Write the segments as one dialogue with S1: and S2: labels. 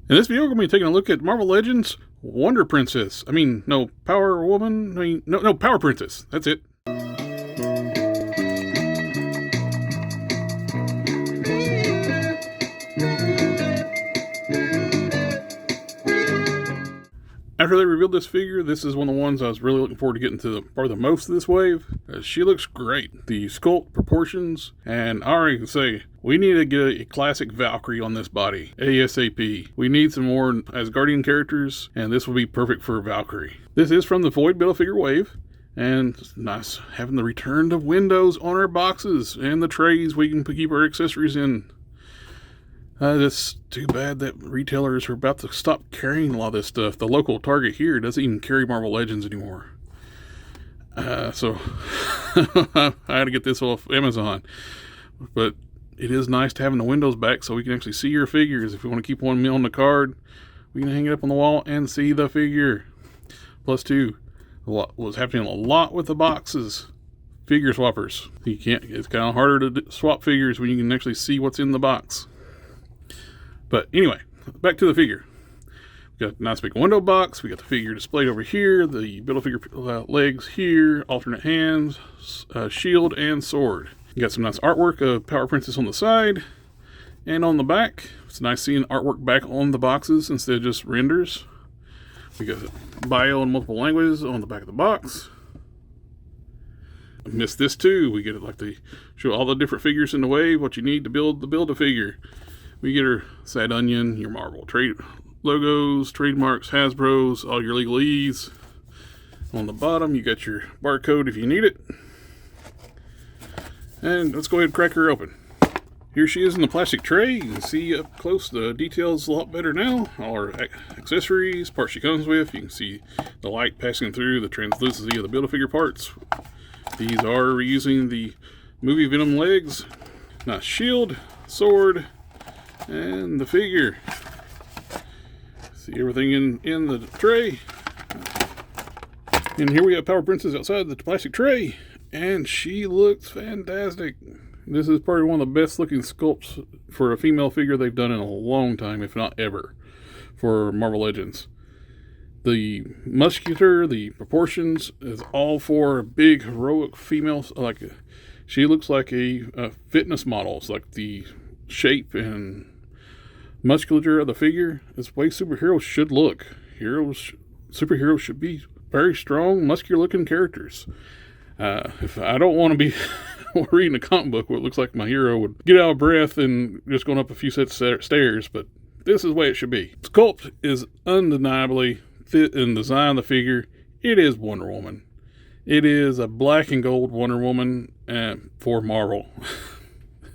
S1: In this video, we're going to be taking a look at Marvel Legends Wonder Princess. No, Power Woman. No, Power Princess. That's it. After they revealed this figure, this is one of the ones I was really looking forward to getting to probably the most of this wave. She looks great. The sculpt, proportions, and I already can say, we need to get a classic Valkyrie on this body. ASAP. We need some more Asgardian characters, and this will be perfect for Valkyrie. This is from the Void Build-A-Figure wave, and it's nice having the return of windows on our boxes and the trays we can keep our accessories in. It's too bad that retailers are about to stop carrying a lot of this stuff. The local Target here doesn't even carry Marvel Legends anymore. So I had to get this off Amazon. But it is nice to having the windows back so we can actually see your figures. If we want to keep one on the card, we can hang it up on the wall and see the figure. Plus two, what's happening a lot with the boxes. Figure swappers. It's kind of harder to swap figures when you can actually see what's in the box. But anyway, back to the figure. We got a nice big window box. We got the figure displayed over here. The Build-A-Figure legs here. Alternate hands, shield, and sword. You got some nice artwork of Power Princess on the side. And on the back, it's nice seeing artwork back on the boxes instead of just renders. We got bio in multiple languages on the back of the box. I missed this too. We get it like they show all the different figures in the wave, what you need to build the Build-A-Figure. We get our Sad Onion, your Marvel trade logos, trademarks, Hasbro's, all your legalese. On the bottom, you got your barcode if you need it. And let's go ahead and crack her open. Here she is in the plastic tray. You can see up close the details a lot better now. All her accessories, parts she comes with. You can see the light passing through the translucency of the Build-A-Figure parts. These are reusing the movie Venom legs. Nice shield, sword, and the figure. See everything in the tray. And here we have Power Princess outside the plastic tray. And she looks fantastic. This is probably one of the best looking sculpts for a female figure they've done in a long time, if not ever, for Marvel Legends. The musculature, the proportions is all for a big heroic female. She looks like a fitness model. It's like the shape and musculature of the figure is the way superheroes should look. Superheroes should be very strong, muscular looking characters. If I don't want to be reading a comic book where it looks like my hero would get out of breath and just going up a few sets of stairs, but this is the way it should be. Sculpt is undeniably fit in design of the figure. It is Wonder Woman. It is a black and gold Wonder Woman for Marvel.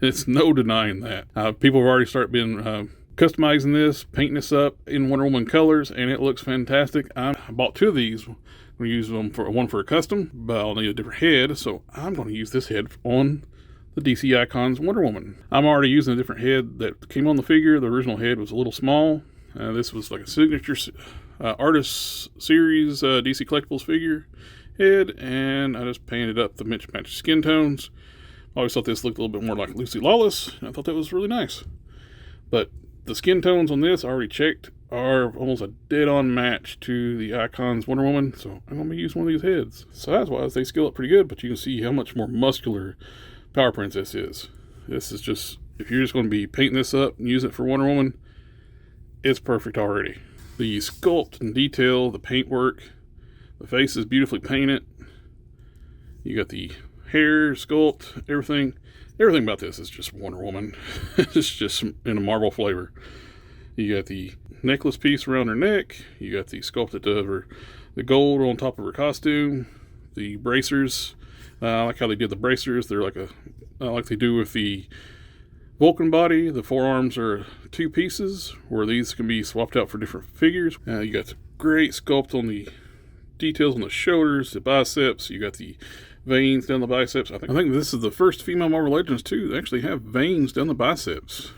S1: It's no denying that. People have already started being customizing this, painting this up in Wonder Woman colors, and it looks fantastic. I bought two of these. I'm going to use them one for a custom, but I'll need a different head, so I'm going to use this head on the DC Icons Wonder Woman. I'm already using a different head that came on the figure. The original head was a little small. This was like a signature artist series DC Collectibles figure head, and I just painted up the match skin tones. I always thought this looked a little bit more like Lucy Lawless, and I thought that was really nice. But the skin tones on this, I already checked, are almost a dead-on match to the Icons Wonder Woman, so I'm going to be using one of these heads. Size-wise, they scale up pretty good, but you can see how much more muscular Power Princess is. This is just, if you're just going to be painting this up and use it for Wonder Woman, it's perfect already. The sculpt and detail, the paintwork, the face is beautifully painted. You got the hair, sculpt, everything about this is just Wonder Woman. It's just in a Marvel flavor. You got the necklace piece around her neck. You got the sculpted of the gold on top of her costume. The bracers. I like how they did the bracers. They're like they do with the Vulcan body. The forearms are two pieces, where these can be swapped out for different figures. You got the great sculpt on the details on the shoulders, the biceps. You got the veins down the biceps. I think this is the first female Marvel Legends too that actually have veins down the biceps.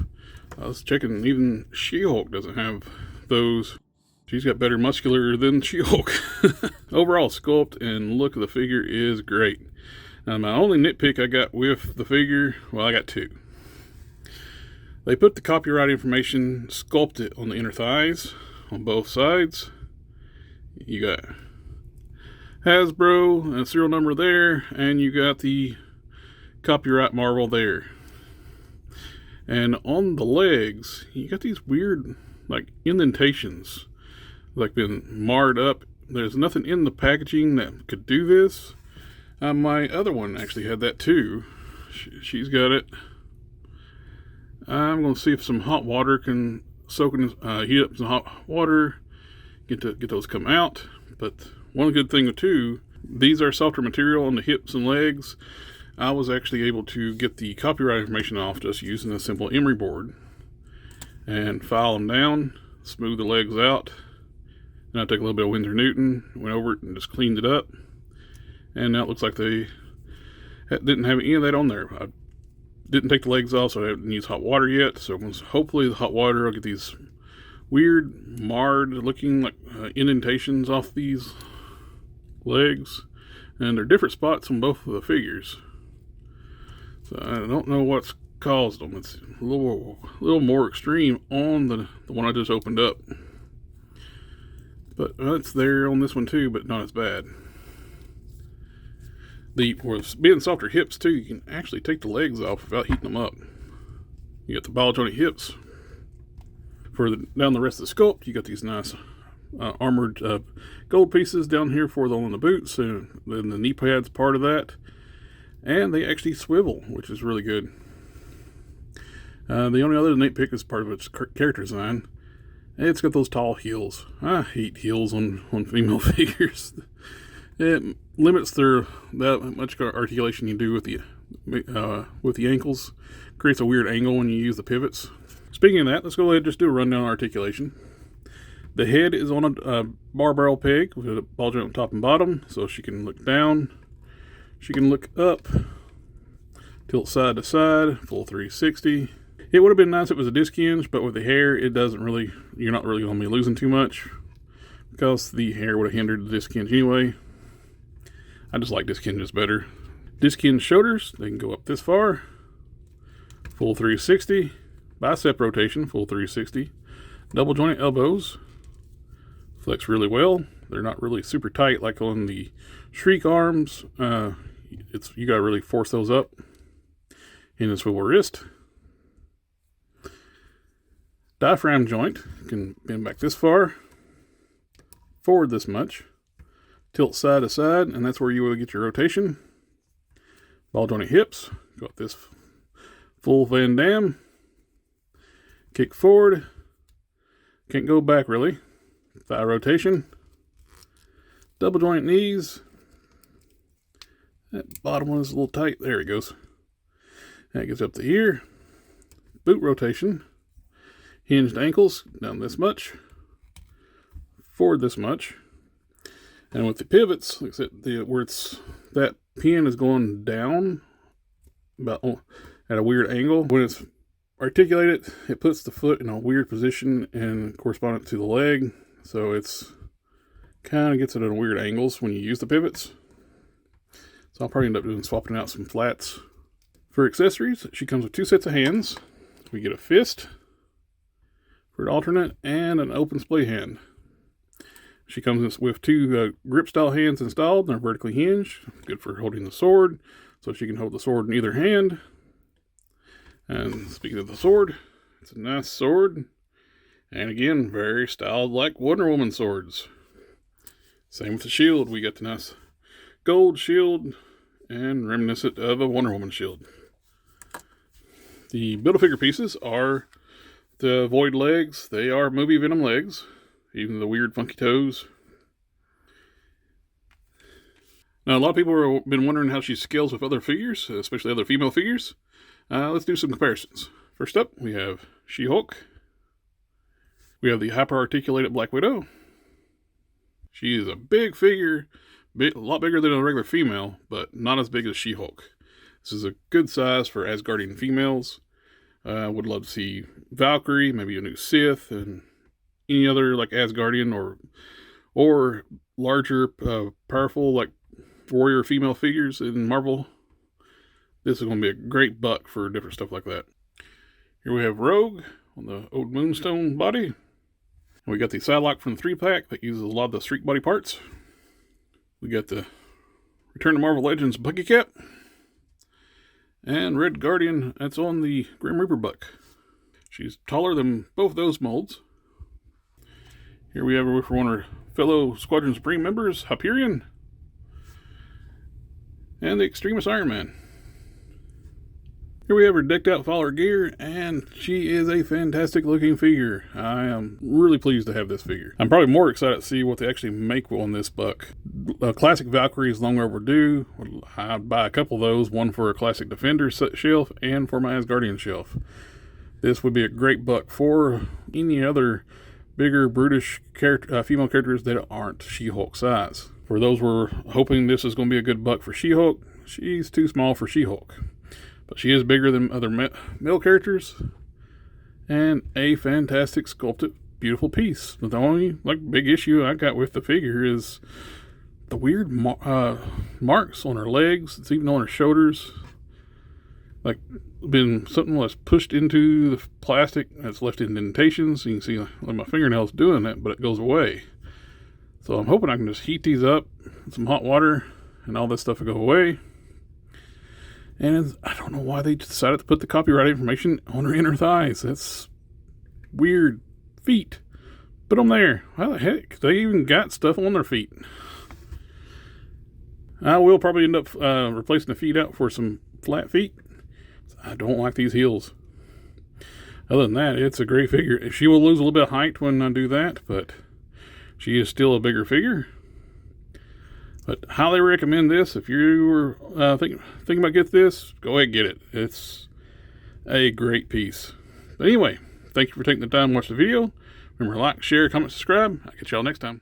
S1: I was checking, even She-Hulk doesn't have those. She's got better muscular than She-Hulk. Overall sculpt and look of the figure is great. Now my only nitpick I got with the figure, well, I got two. They put the copyright information, sculpt it on the inner thighs on both sides. You got Hasbro and a serial number there, and you got the copyright marble there. And on the legs, you got these weird like indentations, like been marred up. There's nothing in the packaging that could do this. My other one actually had that too. She's got it. I'm going to see if some hot water can soak in, heat up some hot water, get those come out. But one good thing too, these are softer material on the hips and legs. I was actually able to get the copyright information off just using a simple emery board and file them down, smooth the legs out. And I took a little bit of Winsor Newton, went over it and just cleaned it up. And now it looks like they didn't have any of that on there. I didn't take the legs off, so I haven't used hot water yet. So hopefully the hot water will get these weird, marred looking like indentations off these legs. And they're different spots on both of the figures. So I don't know what's caused them. It's a little more extreme on the one I just opened up. But it's there on this one too, but not as bad. For being softer hips too, you can actually take the legs off without heating them up. You got the ball jointed hips. Down the rest of the sculpt, you got these nice armored gold pieces down here on the boots, and then the knee pad's part of that. And they actually swivel, which is really good. The only other nitpick is part of its character design. It's got those tall heels. I hate heels on female figures. It limits that much articulation you do with the ankles. Creates a weird angle when you use the pivots. Speaking of that, let's go ahead and just do a rundown on articulation. The head is on a bar barrel peg with a ball joint on top and bottom, so she can look down. She can look up, tilt side to side, full 360. It would have been nice if it was a disc hinge, but with the hair, you're not really going to be losing too much because the hair would have hindered the disc hinge anyway. I just like disc hinges better. Disc hinge shoulders, they can go up this far, full 360. Bicep rotation, full 360. Double jointed elbows, flex really well. They're not really super tight like on the Shriek arms. You gotta really force those up. In the swivel wrist. Diaphragm joint, can bend back this far, forward this much, tilt side to side, and that's where you will get your rotation. Ball jointed hips, got this full Van Damme. Kick forward, can't go back really. Thigh rotation, double joint knees. That bottom one is a little tight. There it goes. That gets up to here. Boot rotation, hinged ankles down this much, forward this much, and with the pivots, like I said, that pin is going down about at a weird angle. When it's articulated, it puts the foot in a weird position and correspondent to the leg, so it's kind of gets it at weird angles when you use the pivots. So I'll probably end up swapping out some flats. For accessories, she comes with 2 sets of hands. We get a fist for an alternate and an open splay hand. She comes with 2 grip style hands installed. They're vertically hinged, good for holding the sword, so she can hold the sword in either hand. And speaking of the sword, it's a nice sword. And again, very styled like Wonder Woman swords. Same with the shield. We got the nice gold shield and reminiscent of a Wonder Woman shield. The Build-A-Figure pieces are the Void legs. They are movie Venom legs, even the weird funky toes. Now, a lot of people have been wondering how she scales with other figures, especially other female figures. Let's do some comparisons. First up, we have She-Hulk. We have the hyper-articulated Black Widow. She is a big figure, a lot bigger than a regular female, but not as big as She-Hulk. This is a good size for Asgardian females. Would love to see Valkyrie, maybe a new Sith, and any other like Asgardian or larger, powerful like warrior female figures in Marvel. This is going to be a great buck for different stuff like that. Here we have Rogue on the old Moonstone body. And we got the Sidelock from the 3-pack that uses a lot of the Streak body parts. We got the Return to Marvel Legends Bucky Cap. And Red Guardian, that's on the Grim Reaper Buck. She's taller than both those molds. Here we have her for one of our fellow Squadron Supreme members, Hyperion. And the Extremis Iron Man. Here we have her decked out follower gear, and she is a fantastic looking figure. I am really pleased to have this figure. I'm probably more excited to see what they actually make on this buck. A classic Valkyrie is long overdue. I'd buy a couple of those, one for a classic Defender shelf and for my Asgardian shelf. This would be a great buck for any other bigger, brutish female characters that aren't She-Hulk size. For those who are hoping this is going to be a good buck for She-Hulk, she's too small for She-Hulk. But she is bigger than other male characters, and a fantastic sculpted, beautiful piece. But the only big issue I got with the figure is the weird marks on her legs. It's even on her shoulders. Like been something was pushed into the plastic that's left indentations. You can see my fingernails doing that, but it goes away. So I'm hoping I can just heat these up with some hot water, and all this stuff will go away. And I don't know why they decided to put the copyright information on her inner thighs. That's weird. Feet. Put them there. How the heck? They even got stuff on their feet. I will probably end up replacing the feet out for some flat feet. I don't like these heels. Other than that, it's a great figure. She will lose a little bit of height when I do that, but she is still a bigger figure. But highly recommend this. If you were thinking about getting this, go ahead and get it. It's a great piece. But anyway, thank you for taking the time to watch the video. Remember to like, share, comment, subscribe. I'll catch y'all next time.